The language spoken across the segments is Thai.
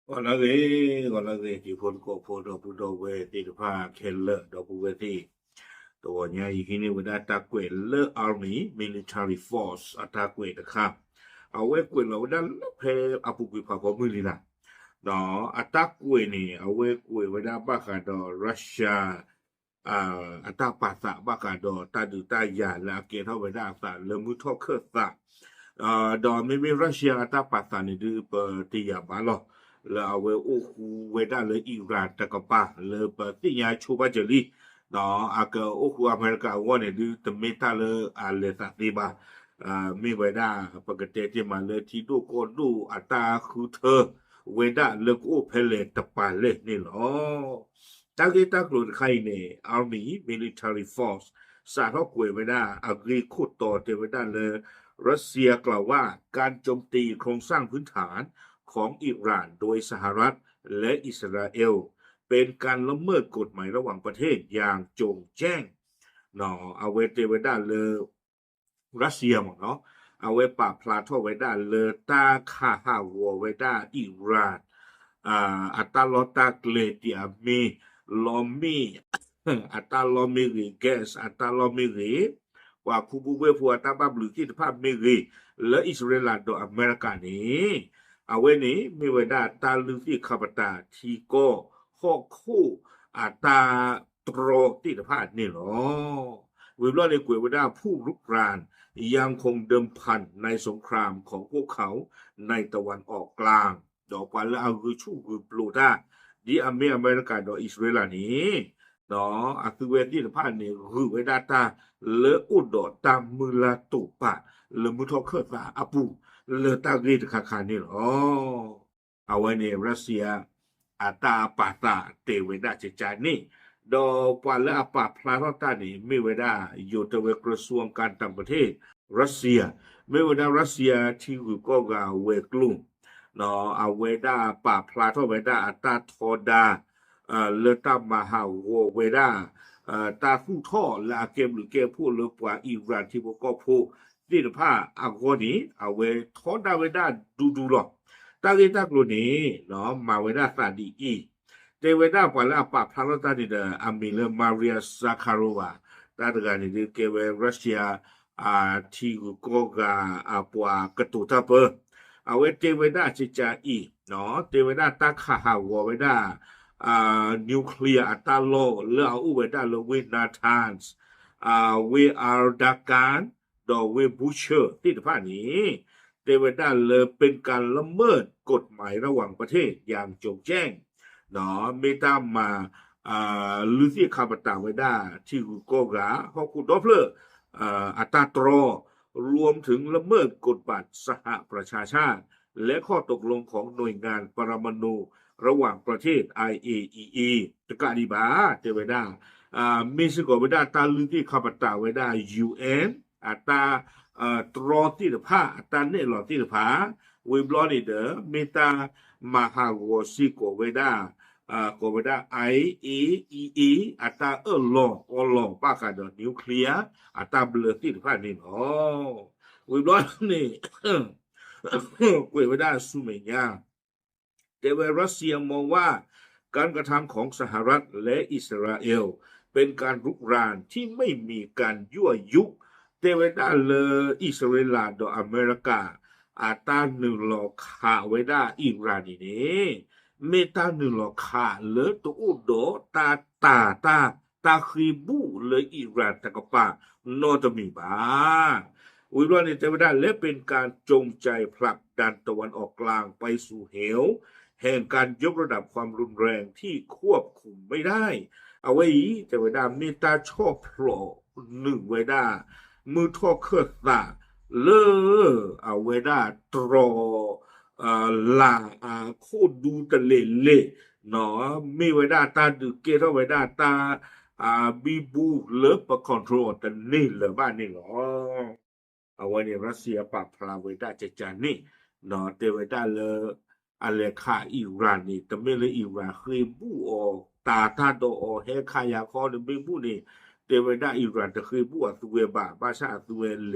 Guardate ti fonco foto dove ti fa killer dopo tiตัวเนี่ยอีกทีนึงว่าได้ตาเกวเลอ Army Military Force อัตราเกวนะครับเอาไว้เกวเราได้เพอปุกิพาพมือนี่ล่ะเนาะอัตราเกวนี่เอาไว้เกวไว้ได้บากาดอรัสเซียอัตราปาสะบากาดอตาดูตายาและเกเท่าไว้ได้สะเลมุทอเคสะดอนไม่มีรัสเซียอัตราปาสะนี่ดือเปติยาบาลแล้วเอาไว้โอ้โหไว้ได้เลยอิหร่านตะกะปะเลยเปติยาชูบาเจลีno aka oku America wone du temeta le ale satiba mi weda pagate ti ma le ti do ko du ata khu the weda le ko phele tapa le ni lo ta klo khai ne army military force สาธารณกวยไว้ได้อักรีขุดต่อเทวดาเลยรัสเซียกล่าวว่าการโจมตีโครงสร้างพื้นฐานของอิหร่านโดยสหรัฐและอิสราเอลเป็นการละเมิดกฎหมายระหว่างประเทศอย่างโจงแจ้งเนาะเอาไว้เทวดาเลยรัสเซียหมดเนาะเอาไว้ปราบพลาทไว้ได้เลยตาคาฮาวัวไว้ได้อิหร่านอัตลอตาเกลติอามีลอมีอัตลอมิริแกสอัตลอมิริว่าคูบูเวฟัวตาบับหรือที่ภาพมิริและอิสราเอลโดอเมริกานี้เอาไว้นี้มีไว้ได้ตาลือที่คาบตาทีโกฮอกคู่อัตาตรที่ภาพนี่หรอวิบลอในกวยไว้ได้ผู้รุกรานยังคงเดิมพันในสงครามของพวกเขาในตะวันออกกลางดอกปันและเอาคือชูคือปลูตาดีอเมริกาโดอิสราเอลนี้เนาะอะคือเวที่ภาพนี่คือไว้ได้ตาเลอุดตามมือละตุปะเลมุทอเคสาอปูเลตากีตคาคานี่หรอเอาไว้ในรัสเซียอาตาปาตาเตเวดาจิจานี่ดอปาและอปาพลาตานี่มีเวดาอยู่ตะเวกระทรวงการต่างประเทศรัสเซียมีเวดารัสเซียที่อยู่ก็กาเวกลุ่มเนาะเอาเวดาปาพลาทเวดาอัตาทอดาเลตามหาเวดาตาผู้ท่อและเกมหรือเกมผู้เลปว่าอิหร่านที่บ่ก็ผู้ที่ภาอากอนี้เอาเวทอดาเวดาดูหรอกตาเกตากโลนี้เนาะมาเวดาซาดีอีเตเวดาปาละปาพลาตาดิเดอามิเลมาเรียซาคาโรวาตาตกานี่เกเวรัสเซียที่ก็กาปวากตุตาเปเอาเวเตเวดาจิจาอีเนาะเตเวดาตาคาฮาวเวดานิวเคลียร์อัตาโลเลือเอาเวดาโลวินาทานส์เวอาร์ดาการดอเวบูเชอร์ที่ภาคนี้เตเวดาเลยเป็นการละเมิดกฎหมายระหว่างประเทศอย่างโจงแจ้งเนาะเมตามาลือที่คาบตาเวดาที่โกกาฮอคุดอฟเลอร์อัตาตรรวมถึงละเมิดกฎบัตรสหประชาชาติและข้อตกลงของหน่วยงานปรมาณูระหว่างประเทศ IAEA ตะกะดีบาเตเวดามิสโกเวดาตาลือที่คาบตาเวดา UN อัตาตรอที่ภาอัตาเนลอที่ภาวิบลอนิเดอร์เมตามหาวซิโกเวดาโกเวดา IAEA อัตาลอปากาดนิวเคลียร์อัตาเบลอที่ภานี่วิบลอนี่กวยเวดาสุเมญาแต่ว่ารัสเซียมองว่าการกระทำของสหรัฐและอิสราเอลเป็นการรุกรานที่ไม่มีการยั่วยุแต่เวลาอิสราเอลโดอเมริกาอาตาหนึ่งหลอกขาไว้ได้อิหร่านนี่เมตาหนึ่งหลอกขาเลตัวอุดโดตาคีบูเลยอิหร่านตะกปานอตมีบาวิบลอนิเตเวดาและเป็นการจงใจผลักดันตะวันออกกลางไปสู่เหวแห่งการยกระดับความรุนแรงที่ควบคุมไม่ได้เอาไว้แต่เวดาเมตาชอบโผล่หนึ่งเวดามือทอเคสตาเลเอาเวดาตรอลาโคดูตะเลเนาะมีเวดาตาดึกเกตเวดาตาบีบูเลิฟปะคอนโทรลตะนี่เหลือบ้านนี่หรอเอาไว้ในรัสเซียปราบพลาเวดาจะจานี่เนาะเตเวดาเลอะไรค่าอิหร่านนี่แต่ไม่เลยอิหร่านเคยบูออกตาโดอเฮคายาคอนี่บีบูนี่เตเวดาอิหร่านจะเคยบูอสุเวบาบาชาสุเวเล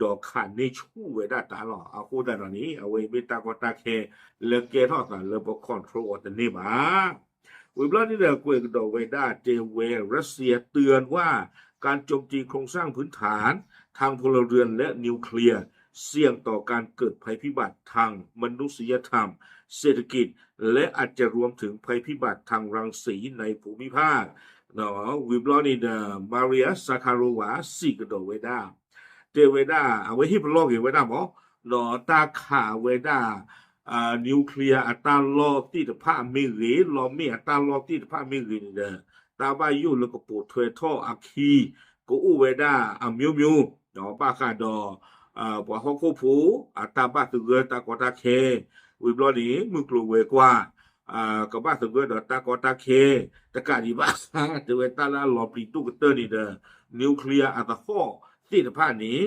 ดอกขันในชู้เวดาตาหรอเอาโคดาตอนนี้เอาไว้เมตากอตาเคเลเกทอสันเลบคอนโทรลอันนี้มาวิบลานี่เดกวยดอกเวดาเจเวรัสเซียเตือนว่าการโจมตีโครงสร้างพื้นฐานทางพลเรือนและนิวเคลียร์เสี่ยงต่อการเกิดภัยพิบัติทางมนุษยธรรมเศรษฐกิจและอาจจะรวมถึงภัยพิบัติทางรังสีในภูมิภาคเนาะวิบลานี่เดมาเรียซาคาโรวาซิกดอกเวดาเตเวดาเอาไว้ฮิปโลกเวดาหมอเนาะตาขาเวดานิวเคลียร์อัตราลอที่ภาคเมเรลอมีอัตราลอที่ภาคเมเรนี่เด้อตาบายุแล้วก็ปูถวยท่ออักคีก็อูเวดามิวเนาะปาคาดอปะฮอกโคผูอัตาบาตึกตากอตาเควิบลอนี้มึกลัวเวกว่าก็บาตึกดอตากอตาเคตะกะดีบาตะเวตาลาลอปริตุกเตอร์นี่เด้อนิวเคลียร์อัตราข้อที่ภาคนี้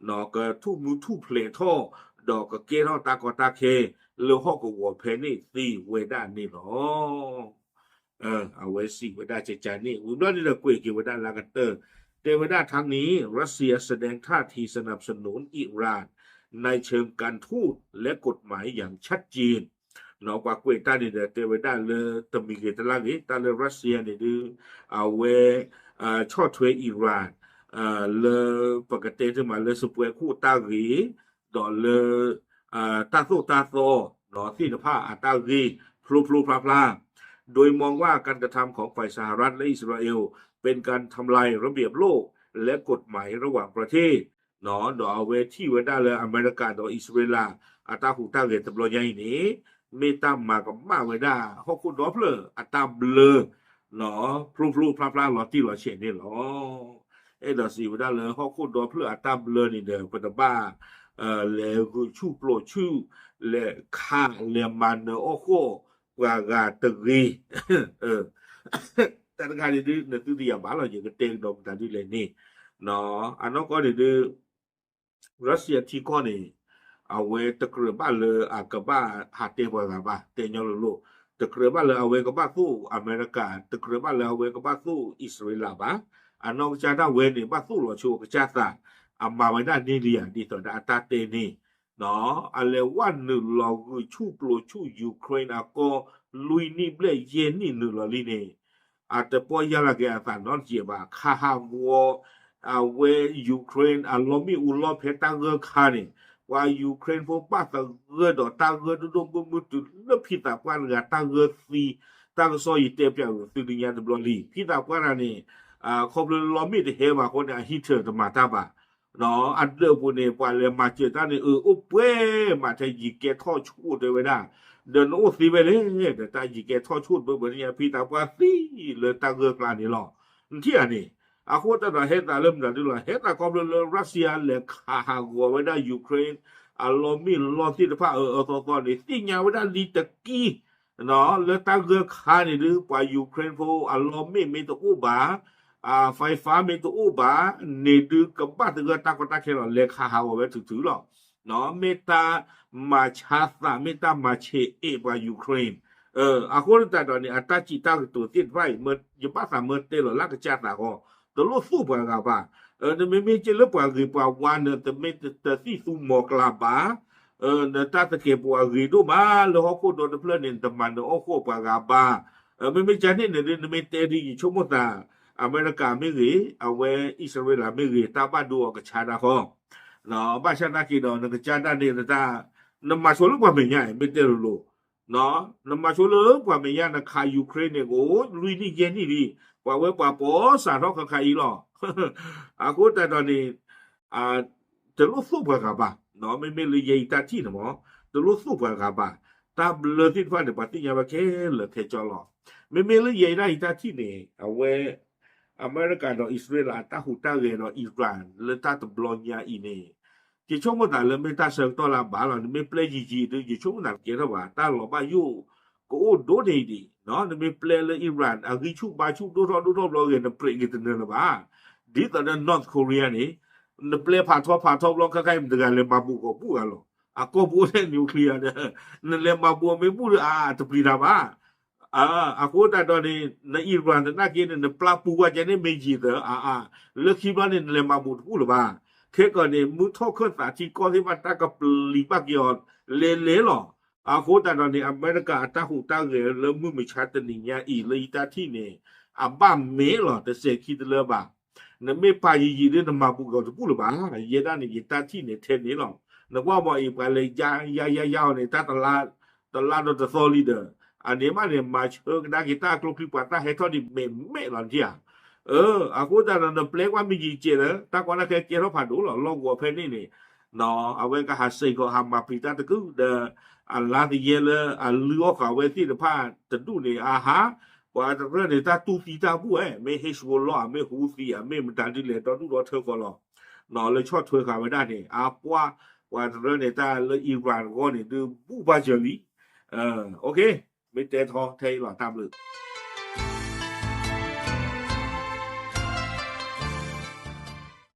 เนาะก็ทุกมือทุกเพลท่อดอกก็เกเนาะตากอตาเคเลฮอกก็วอเพนี่ตีเวดานี่เนาะเอาไว้สิเวดาใจนี่วิบลอนี้ละกวยกิเวดาลากันเตอร์แต่เวลาทั้งนี้รัสเซียแสดงท่าทีสนับสนุนอิหร่านในเชิงการทูตและกฎหมายอย่างชัดเจนเนาะกว่ากวยตานี่เตเวดาเลตมิเกตลานี้ตาเลรัสเซียนี่ดืเอาเวชอถวยอิหร่านเลปกติที่มาเลสป่วยคู่ตารีดอเลตาโซเนาะที่ภาคตารีพลูพลาโดยมองว่าการกระทำของฝ่ายสหรัฐและอิสราเอลเป็นการทำลายระเบียบโลกและกฎหมายระหว่างประเทศเนาะดอเอาเวที่เวดาเลยอเมริกาดออิสราเอลอัตาหูตาเรตบลอใหญ่นี้เมตามมากับมาเวดาฮอกคุดอเพลอัตาเบลเนาะพลูพลาลอที่ลอเชนี่เนาะดอสิเวดาเลยฮอกคุดอเพลอัตาเบลนี่เด้อปะตะบ้าแล้วก็ชูโปรชูและค่าเลมันเนโอโคกากาตรีแต่ละการดื้อในตัวอย่างบ้านเราอย่างก็เต็งดอกตาดีเลยนี่เนาะอันนั้นก็ดื้อรัสเซียที่ก็นี่เอาไว้ตะเกรือบ้านเลยกะบ้าหาเตบ่ว่าบ้าเตยอโลตะเกรือบ้านเลยเอาไว้ก็บ้าสู้อเมริกาตะเกรือบ้านเลยเอาไว้ก็บ้าสู้อิสราเอลบ้าอันนั้นจะได้เว้นี่บ้าสู้รอชูกะชาตามาไว้ได้นี่เลียดีต่อดาตาเตนี่เนาะอะไรวันนึลอชูโปรชูยูเครนก็ลุยนี่เบลเยนี่นึลอลีนี่อาจจะปอยาละแกตานอนเจียบาคาฮาวเวยูเครนลอมีอุลอเพตาเกคานี่ว่ายูเครนพวกป้าตะเกดอตาเกดดมมุตุลพิตาปานกะตาเกซีตาซอยเตเปียตุดิญาตบลอลีพิตาปานนี่คอบลอมีเฮมาคนฮิเตอร์ตมาตาบาเนาะอันเดอร์พูนี่ปาเลมาเจตานี่อุเปมาทะยิเกทอชูดเวดาเดินโอซีไปเลยแต่ตายิเกทอชูดเบิ่เนี่ยพี่ตาว่าซีเลยตาเกกลานี่หรอที่อันนี้โคตรเฮ็ดตาเริ่มดะเฮ็ดตาคอมรัสเซียและคาฮากวเวดายูเครนลอมีลอที่ภาตอนนี้ติญาเวดาลิตะกีเนาะเลยตาเกคานี่หรือปายูเครนโฟลอมีเมตอุบาไฟฟ้าเมตอุบานี่ดือกับบ้าตะเกตากตาเคเลคาฮาวเวถือหรอเนาะเมตามาชาซาเมตามาเชบายูเครนคนตาตอนนี้อัตาจิตาตัวติดไว้เมื่อยปาสาเมื่อเตลลักจาตาก็ตโลสู้ปากาบาเนเมเจลปากีปาวานเตเมตสิสุมอกลาบาเนตาตะเกปวากีดูมาลฮอโคโดนเพลนินตมันโอโคปากาบาเมจันนี่เนเมเตรีชมตาอเมริกาเมรีเอาเวอิสราเอลเมรีตาบาดูกะชาดาก็เนาะบาชนากีดอนกะจาดานี่ตานมาโชลกว่าเมญะเมเตโลเนาะนมาโชลกว่าเมญะนะคายูเครนเนี่ยโอ้ลุยนี่เย็นนี่ดิว่าเวปาปอสาทอกะคาอีหรอโคตตอนนี้ตะลุสุปกะบาเนาะไม่เลยเยตาที่นะหมอตะลุสุปกะบาตาเบลที่ฟ้าเนี่ยปฏิญาบะเคเลเทจอลอไม่เลยเยได้ตาที่นี่เอาเวอเมริกาดออิสราเอลตาหูตาเรดออิหร่านเลตาตบลอนยาอีนี่จิชมตาเลเมตาเซตอลาบาลอนเมเปลจีดจิชมตาเกระบาตาลอบายูก็โดเดดีเนาะเมเปลเลอิหร่านอากิชูบาชูโดรอเกนเปรกิตเนละบาดิตอนนอร์ทโคเรียนี่เนเปลพาทอลองคล้ายๆมดกาเลมาบูก็ปูอะโลก็ปูเนนิวเคลียร์เนเลมาบูเมปูตปรีดาบาโคตตอนนี้ในอิหร่านนะเกนเนปลาปูว่าจะเนี่ยเมจิเตเลคิบานี่เลมาบูปูละบา เคก่อนนี่มุทอขึ้นสาที่ก็ที่ว่าตากับลีปักยอนเลหรออาโคตาตอนนี้อเมริกาตาหูตาเกแล้วมือไม่ชัดตนี่เนี่ยอีเลยตาที่นี่อาบ้าเมหรอแต่เสคิดเลยบ่นไม่ไปยีเรื่องมาบุกก็จะพูดหรือบ่เยด้านนี่ตาที่นี่เทนนี่หรอนึกว่าบ่อีกไปเลยยาวนี่ตาตลาดดอ solid อันนี้มาเนี่ยมาเชิงดากีตาร์กลุ่มคลิปตาให้ทอดเมหรอที่อากูตานันเปลกว่ามีจีเจนะตากว่านะแค่เกเราผ่านดูหรอลองกัวเพนี่นี่เนาะเอาไว้ก็หาใส่ก็หามาพิตาตะกูเดอันลาที่เยลอันลือก็เวที的ผ้าตะดูนี่อาหาว่าตะเรนี่ตาตูปีตาผู้ไม่เฮชวอลอไม่ฮูฟีไม่มันตันดิเลตอนดูรอเธอก็รอเนาะเลยชอดเธอขาไว้ได้นี่อาปัวว่าตะเรนี่ตาเลยอีรานก็นี่ดูผู้บาเจลีโอเคไม่แต่ทอไทยหรอตามเลย